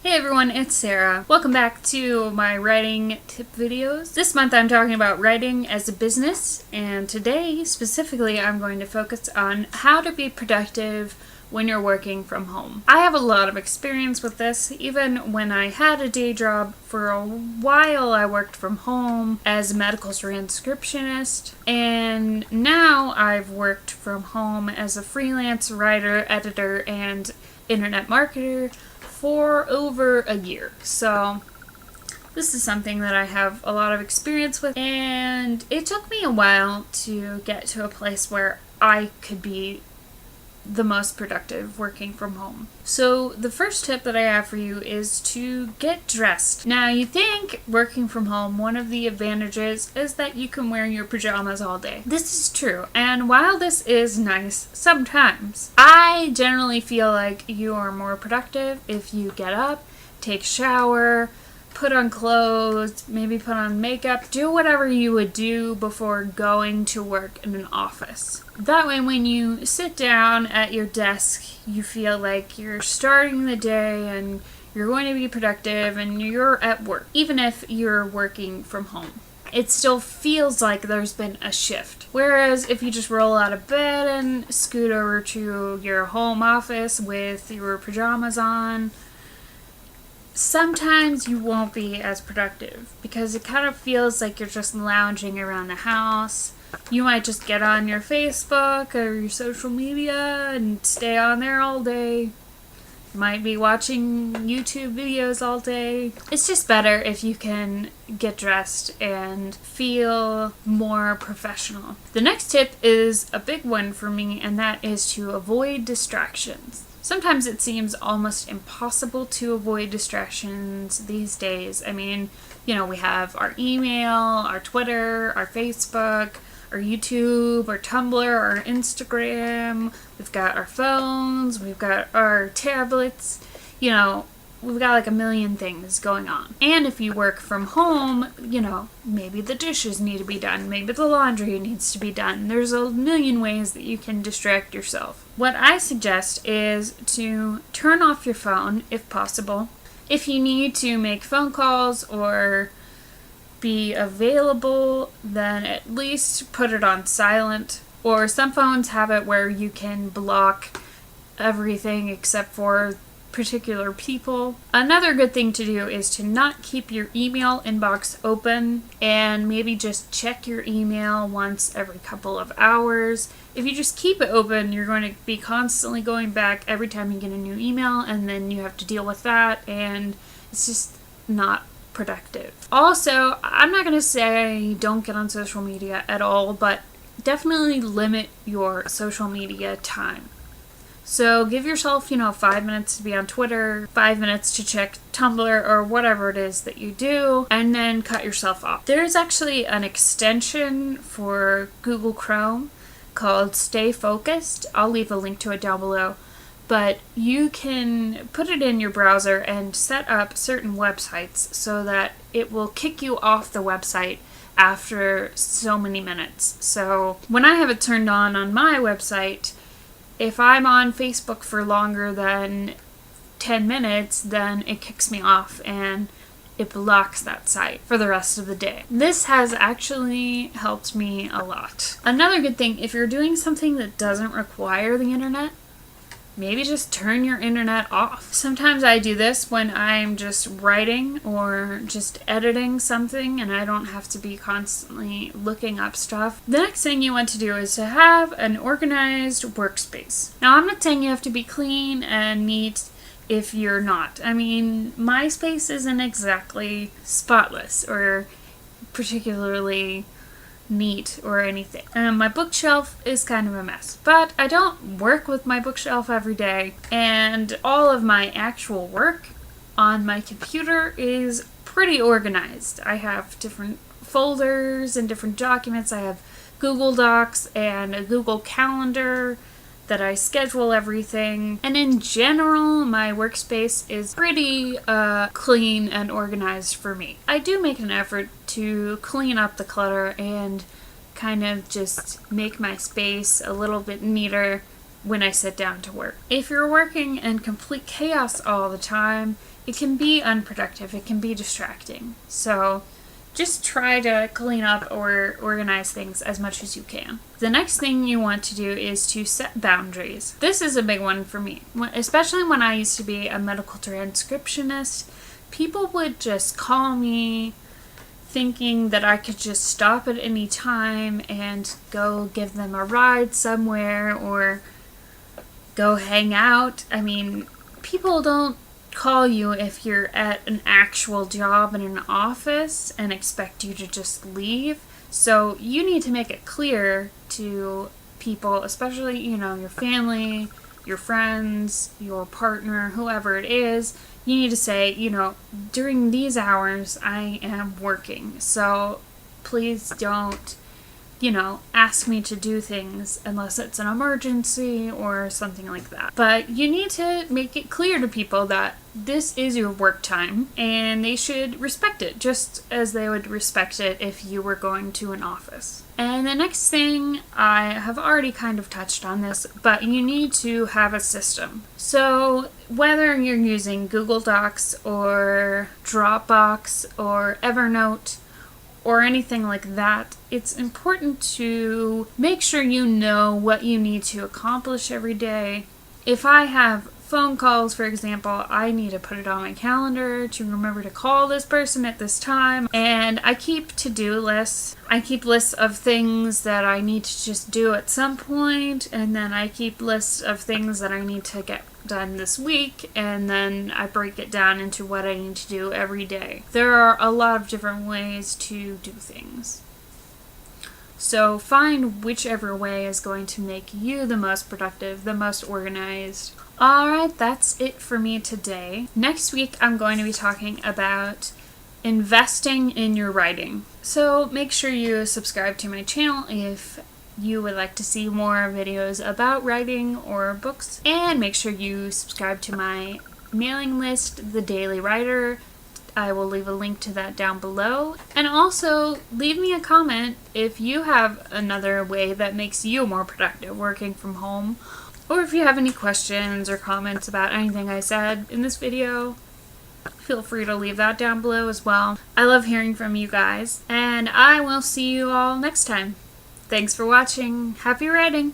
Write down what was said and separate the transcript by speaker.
Speaker 1: Hey everyone, it's Sarah. Welcome back to my writing tip videos. This month I'm talking about writing as a business, and today specifically I'm going to focus on how to be productive when you're working from home. I have a lot of experience with this. Even when I had a day job for a while, I worked from home as a medical transcriptionist, and now I've worked from home as a freelance writer, editor, and internet marketer for over a year. So this is something that I have a lot of experience with, and it took me a while to get to a place where I could be the most productive working from home. So the first tip that I have for you is to get dressed. Now, you think working from home, one of the advantages is that you can wear your pajamas all day. This is true, and while this is nice sometimes, I generally feel like you are more productive if you get up, take a shower, put on clothes, maybe put on makeup, do whatever you would do before going to work in an office. That way when you sit down at your desk, you feel like you're starting the day and you're going to be productive and you're at work, even if you're working from home. It still feels like there's been a shift. Whereas if you just roll out of bed and scoot over to your home office with your pajamas on, sometimes you won't be as productive because it kind of feels like you're just lounging around the house. You might just get on your Facebook or your social media and stay on there all day. You might be watching YouTube videos all day. It's just better if you can get dressed and feel more professional. The next tip is a big one for me, and that is to avoid distractions. Sometimes it seems almost impossible to avoid distractions these days. I mean, we have our email, our Twitter, our Facebook, our YouTube, our Tumblr, our Instagram. We've got our phones, we've got our tablets. We've got like a million things going on. And if you work from home, maybe the dishes need to be done. Maybe the laundry needs to be done. There's a million ways that you can distract yourself. What I suggest is to turn off your phone if possible. If you need to make phone calls or be available, then at least put it on silent. Or some phones have it where you can block everything except for particular people. Another good thing to do is to not keep your email inbox open and maybe just check your email once every couple of hours. If you just keep it open, you're going to be constantly going back every time you get a new email, and then you have to deal with that, and it's just not productive. Also, I'm not going to say don't get on social media at all, but definitely limit your social media time. So give yourself, 5 minutes to be on Twitter, 5 minutes to check Tumblr or whatever it is that you do, and then cut yourself off. There's actually an extension for Google Chrome called StayFocusd. I'll leave a link to it down below. But you can put it in your browser and set up certain websites so that it will kick you off the website after so many minutes. So when I have it turned on my website, if I'm on Facebook for longer than 10 minutes, then it kicks me off and it blocks that site for the rest of the day. This has actually helped me a lot. Another good thing, if you're doing something that doesn't require the internet, maybe just turn your internet off. Sometimes I do this when I'm just writing or just editing something and I don't have to be constantly looking up stuff. The next thing you want to do is to have an organized workspace. Now, I'm not saying you have to be clean and neat if you're not. I mean, my space isn't exactly spotless or particularly neat or anything. My bookshelf is kind of a mess, but I don't work with my bookshelf every day, and all of my actual work on my computer is pretty organized. I have different folders and different documents. I have Google Docs and a Google Calendar that I schedule everything, and in general my workspace is pretty clean and organized for me. I do make an effort to clean up the clutter and kind of just make my space a little bit neater when I sit down to work. If you're working in complete chaos all the time, it can be unproductive, it can be distracting. So just try to clean up or organize things as much as you can. The next thing you want to do is to set boundaries. This is a big one for me, especially when I used to be a medical transcriptionist. People would just call me thinking that I could just stop at any time and go give them a ride somewhere or go hang out. I mean, people don't call you if you're at an actual job in an office and expect you to just leave. So you need to make it clear to people, especially, your family, your friends, your partner, whoever it is. You need to say, during these hours I am working, so please don't ask me to do things unless it's an emergency or something like that. But you need to make it clear to people that this is your work time and they should respect it just as they would respect it if you were going to an office. And the next thing, I have already kind of touched on this, but you need to have a system. So whether you're using Google Docs or Dropbox or Evernote, or anything like that, it's important to make sure you know what you need to accomplish every day. If I have phone calls, for example, I need to put it on my calendar to remember to call this person at this time. And I keep to-do lists. I keep lists of things that I need to just do at some point, and then I keep lists of things that I need to get done this week, and then I break it down into what I need to do every day. There are a lot of different ways to do things. So find whichever way is going to make you the most productive, the most organized. Alright, that's it for me today. Next week I'm going to be talking about investing in your writing. So make sure you subscribe to my channel if you would like to see more videos about writing or books, and make sure you subscribe to my mailing list, The Daily Writer. I will leave a link to that down below. And also leave me a comment if you have another way that makes you more productive working from home, or if you have any questions or comments about anything I said in this video. Feel free to leave that down below as well. I love hearing from you guys, and I will see you all next time. Thanks for watching. Happy writing!